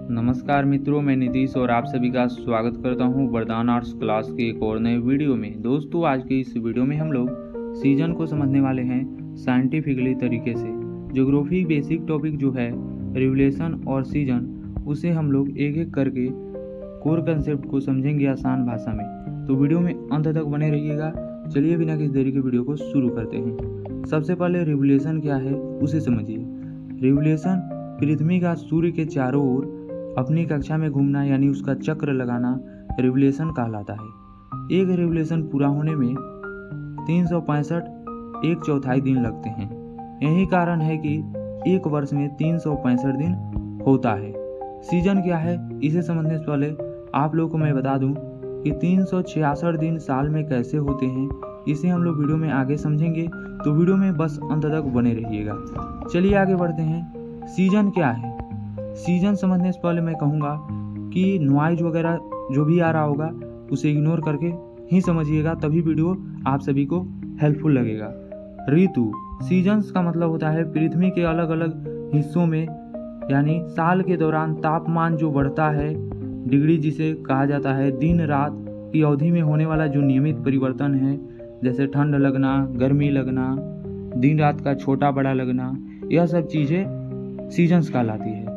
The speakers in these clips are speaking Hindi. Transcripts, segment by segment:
नमस्कार मित्रों, मैं नीतीश और आप सभी का स्वागत करता हूं वरदान आर्ट्स क्लास के एक और नए वीडियो में। दोस्तों, आज के इस वीडियो में हम लोग सीजन को समझने वाले हैं साइंटिफिकली तरीके से। ज्योग्राफी बेसिक टॉपिक जो है रिवलेशन और सीजन, उसे हम लोग एक एक करके कोर कंसेप्ट को समझेंगे आसान भाषा में। तो वीडियो में अंत तक बने रहिएगा। चलिए बिना किसी देरी के वीडियो को शुरू करते हैं। सबसे पहले रिवलेशन क्या है उसे समझिए। रिवलेशन पृथ्वी का सूर्य के चारों ओर अपनी कक्षा में घूमना यानी उसका चक्र लगाना रिवलेशन कहलाता है। एक रिवलेशन पूरा होने में 365 1/4 दिन लगते हैं। यही कारण है कि एक वर्ष में 365 दिन होता है। सीजन क्या है इसे समझने से पहले आप लोगों को मैं बता दूं कि 366 दिन साल में कैसे होते हैं, इसे हम लोग वीडियो में आगे समझेंगे। तो वीडियो में बस अंत तक बने रहिएगा। चलिए आगे बढ़ते हैं। सीजन क्या है? सीजन समझने से पहले मैं कहूँगा कि नॉइज वगैरह जो भी आ रहा होगा उसे इग्नोर करके ही समझिएगा, तभी वीडियो आप सभी को हेल्पफुल लगेगा। ऋतु, सीजन्स का मतलब होता है पृथ्वी के अलग अलग हिस्सों में यानी साल के दौरान तापमान जो बढ़ता है, डिग्री जिसे कहा जाता है, दिन रात की अवधि में होने वाला जो नियमित परिवर्तन है, जैसे ठंड लगना, गर्मी लगना, दिन रात का छोटा बड़ा लगना, यह सब चीज़ें सीजन्स कहलाती है।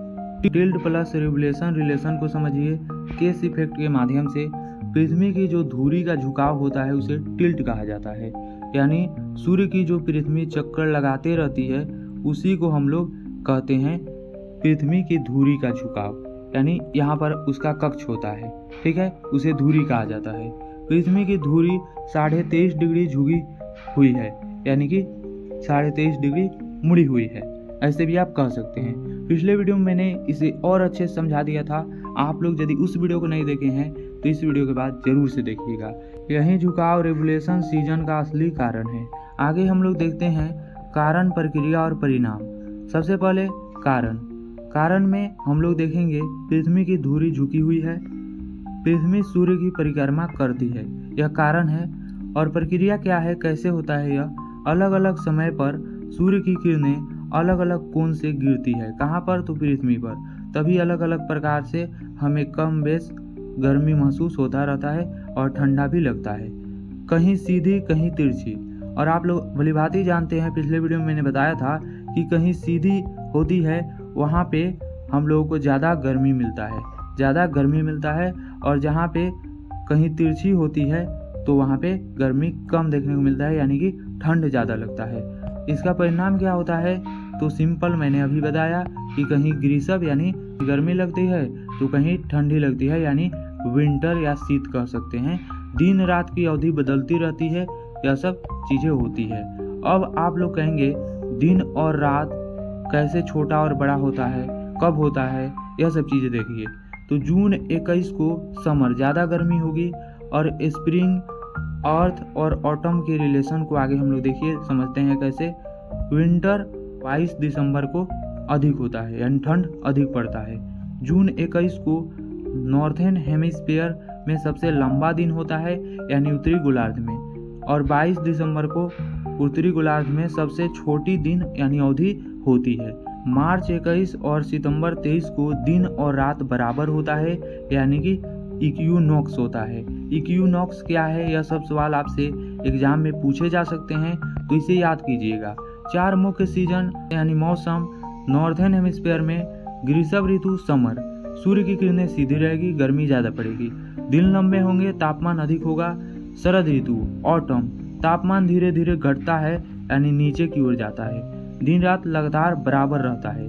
टिल्ट प्लस रिलेशन को समझिए। केस इफेक्ट के माध्यम से पृथ्वी की जो धुरी का झुकाव होता है उसे टिल्ट कहा जाता है, यानी सूर्य की जो पृथ्वी चक्कर लगाते रहती है उसी को हम लोग कहते हैं पृथ्वी की धुरी का झुकाव, यानी यहाँ पर उसका कक्ष होता है, ठीक है, उसे धुरी कहा जाता है। पृथ्वी की धुरी 23.5 डिग्री झुकी हुई है, यानी कि 23.5 डिग्री मुड़ी हुई है, ऐसे भी आप कह सकते हैं। पिछले वीडियो में मैंने इसे और अच्छे से समझा दिया था। आप लोग यदि उस वीडियो को नहीं देखे हैं तो इस वीडियो के बाद जरूर से देखिएगा। यही झुकाव रिवलेशन सीजन का असली कारण है। आगे हम लोग देखते हैं कारण, प्रक्रिया और परिणाम। सबसे पहले कारण में हम लोग देखेंगे पृथ्वी की धुरी झुकी हुई है, पृथ्वी सूर्य की परिक्रमा करती है, यह कारण है। और प्रक्रिया क्या है, कैसे होता है यह? अलग अलग समय पर सूर्य की किरणें अलग अलग कोण से गिरती है। कहाँ पर? तो पृथ्वी पर। तभी अलग अलग प्रकार से हमें कम बेश गर्मी महसूस होता रहता है और ठंडा भी लगता है, कहीं सीधी कहीं तिरछी। और आप लोग भलीभांति जानते हैं, पिछले वीडियो में मैंने बताया था कि कहीं सीधी होती है वहाँ पे हम लोगों को ज़्यादा गर्मी मिलता है, और जहाँ पे कहीं तिरछी होती है तो वहाँ पे गर्मी कम देखने को मिलता है, यानी कि ठंड ज़्यादा लगता है। इसका परिणाम क्या होता है? तो सिंपल मैंने अभी बताया कि कहीं ग्रीष्म यानी गर्मी लगती है तो कहीं ठंडी लगती है, यानी विंटर या शीत कह सकते हैं। दिन रात की अवधि बदलती रहती है, यह सब चीज़ें होती है। अब आप लोग कहेंगे दिन और रात कैसे छोटा और बड़ा होता है, कब होता है, यह सब चीज़ें देखिए। तो जून 21 को समर ज़्यादा गर्मी होगी, और स्प्रिंग, अर्थ और ऑटम के रिलेशन को आगे हम लोग देखिए समझते हैं कैसे। विंटर 22 दिसंबर को अधिक होता है, यानी ठंड अधिक पड़ता है। जून 21 को नॉर्थर्न हेमिस्फीयर में सबसे लंबा दिन होता है, यानी उत्तरी गोलार्ध में, और 22 दिसंबर को उत्तरी गोलार्ध में सबसे छोटी दिन यानी अवधि होती है। मार्च 21 और सितंबर 23 को दिन और रात बराबर होता है, यानी कि इक्विनॉक्स होता है। इक्विनॉक्स क्या है, यह सब सवाल आपसे एग्जाम में पूछे जा सकते हैं, तो इसे याद कीजिएगा। 4 मुख्य सीजन यानी मौसम। नॉर्थर्न हेमिस्फीयर में ग्रीष्म ऋतु समर, सूर्य की किरणें सीधी रहेगी, गर्मी ज़्यादा पड़ेगी, दिन लंबे होंगे, तापमान अधिक होगा। शरद ऋतु ऑटम, तापमान धीरे धीरे घटता है, यानी नीचे की ओर जाता है, दिन रात लगातार बराबर रहता है।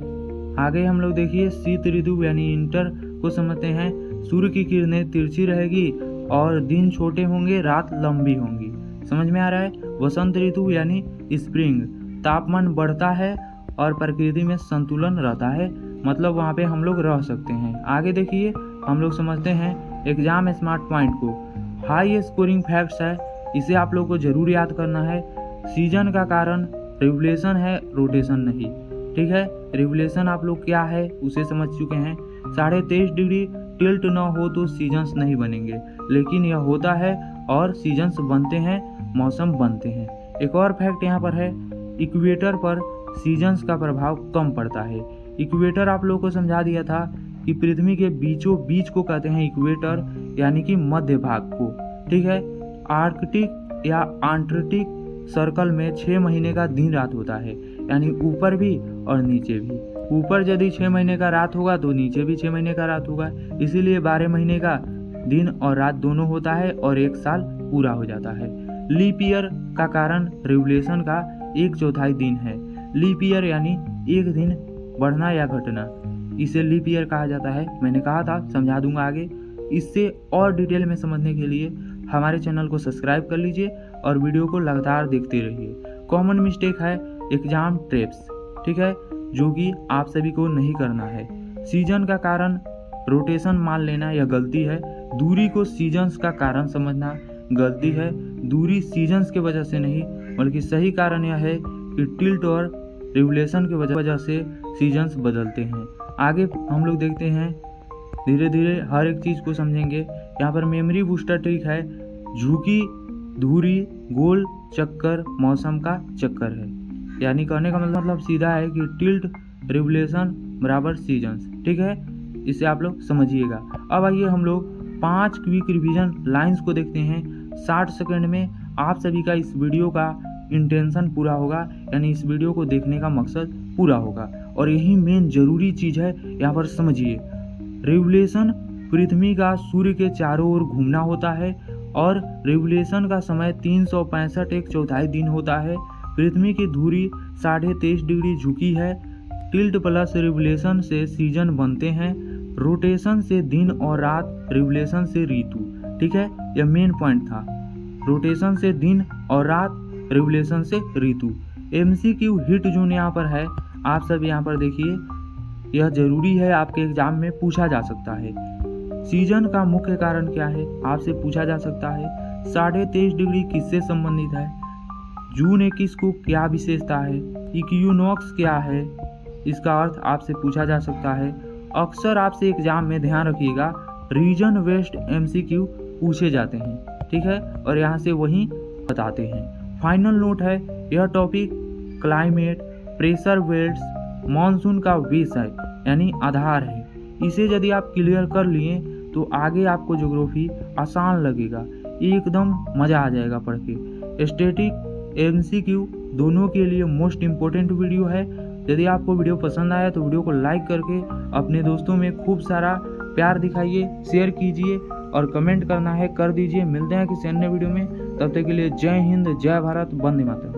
आगे हम लोग देखिए शीत ऋतु यानी इंटर को समझते हैं। सूर्य की किरणें तिरछी रहेगी और दिन छोटे होंगे, रात लंबी होंगी। समझ में आ रहा है? वसंत ऋतु यानी स्प्रिंग, तापमान बढ़ता है और प्रकृति में संतुलन रहता है, मतलब वहाँ पे हम लोग रह सकते हैं। आगे देखिए हम लोग समझते हैं एग्जाम स्मार्ट पॉइंट को। हाई स्कोरिंग फैक्ट्स है, इसे आप लोग को जरूर याद करना है। सीजन का कारण रिवलेशन है, रोटेशन नहीं, ठीक है। रिवलेशन आप लोग क्या है उसे समझ चुके हैं। 23.5 डिग्री टिल्ट न हो तो सीजन्स नहीं बनेंगे, लेकिन यह होता है और सीजन्स बनते हैं, मौसम बनते हैं। एक और फैक्ट यहाँ पर है, इक्वेटर पर सीजन्स का प्रभाव कम पड़ता है। इक्वेटर आप लोगों को समझा दिया था कि पृथ्वी के बीचों बीच को कहते हैं इक्वेटर, यानी कि मध्य भाग को। ठीक है। आर्कटिक या आंटार्कटिक सर्कल में 6 महीने का दिन रात होता है, यानी ऊपर भी और नीचे भी। ऊपर यदि 6 महीने का रात होगा तो नीचे भी 6 महीने का रात होगा, इसीलिए 12 महीने का दिन और रात दोनों होता है और एक साल पूरा हो जाता है। लीप ईयर का कारण रिवोल्यूशन का 1/4 दिन है। लीप ईयर यानी एक दिन बढ़ना या घटना, इसे लीप ईयर कहा जाता है। मैंने कहा था समझा दूंगा आगे। इससे और डिटेल में समझने के लिए हमारे चैनल को सब्सक्राइब कर लीजिए और वीडियो को लगातार देखते रहिए। कॉमन मिस्टेक है एग्जाम ट्रैप्स, ठीक है, जो कि आप सभी को नहीं करना है। सीजन का कारण रोटेशन मान लेना यह गलती है। दूरी को सीजन्स का कारण समझना गलती है। दूरी सीजन्स के वजह से नहीं, बल्कि सही कारण यह है कि टिल्ट और रिवोल्यूशन की वजह से सीजन्स बदलते हैं। आगे हम लोग देखते हैं, धीरे धीरे हर एक चीज़ को समझेंगे। यहाँ पर मेमोरी बूस्टर ट्रिक है। झुकी धुरी गोल चक्कर मौसम का चक्कर है, यानी कहने का मतलब सीधा है कि टिल्ट रिवोल्यूशन बराबर सीजन्स। ठीक है, इसे आप लोग समझिएगा। अब आइए हम लोग 5 क्विक रिवीजन लाइंस को देखते हैं। 60 सेकंड में आप सभी का इस वीडियो का इंटेंशन पूरा होगा, यानी इस वीडियो को देखने का मकसद पूरा होगा। और यही मेन जरूरी चीज़ है, यहाँ पर समझिए। रिवोल्यूशन पृथ्वी का सूर्य के चारों ओर घूमना होता है और रिवोल्यूशन का समय 365 1/4 दिन होता है। पृथ्वी की धुरी 23.5 डिग्री झुकी है। टिल्ट प्लस रिवोल्यूशन से सीजन बनते हैं। रोटेशन से दिन और रात, रिवोल्यूशन से ऋतु। ठीक है, यह मेन पॉइंट था। रोटेशन से दिन और रात, रिवोल्यूशन से ऋतु। MCQ हिट जोन यहाँ पर है, आप सब यहाँ पर देखिए, यह जरूरी है, आपके एग्जाम में पूछा जा सकता है। सीजन का मुख्य कारण क्या है, आपसे पूछा जा सकता है। 23.5 डिग्री किससे संबंधित है? जून 21 को क्या विशेषता है? इक्विनॉक्स क्या है? इसका अर्थ आपसे पूछा जा सकता है। अक्सर आपसे एग्जाम में ध्यान रखिएगा, रीजन वेस्ट MCQ पूछे जाते हैं। ठीक है, और यहाँ से वही बताते हैं। फाइनल नोट है, यह topic climate, pressure belts, monsoon का बेस है, यानी आधार है। इसे यदि आप क्लियर कर लिए तो आगे आपको ज्योग्राफी आसान लगेगा, एकदम मज़ा आ जाएगा पढ़ के। स्टैटिक MCQ दोनों के लिए मोस्ट इम्पोर्टेंट वीडियो है। यदि आपको वीडियो पसंद आया तो वीडियो को लाइक करके अपने दोस्तों में खूब सारा प्यार दिखाइए, शेयर कीजिए और कमेंट करना है कर दीजिए। मिलते हैं किसी अन्य वीडियो में, तब तक के लिए जय हिंद, जय भारत, वंदे मातरम।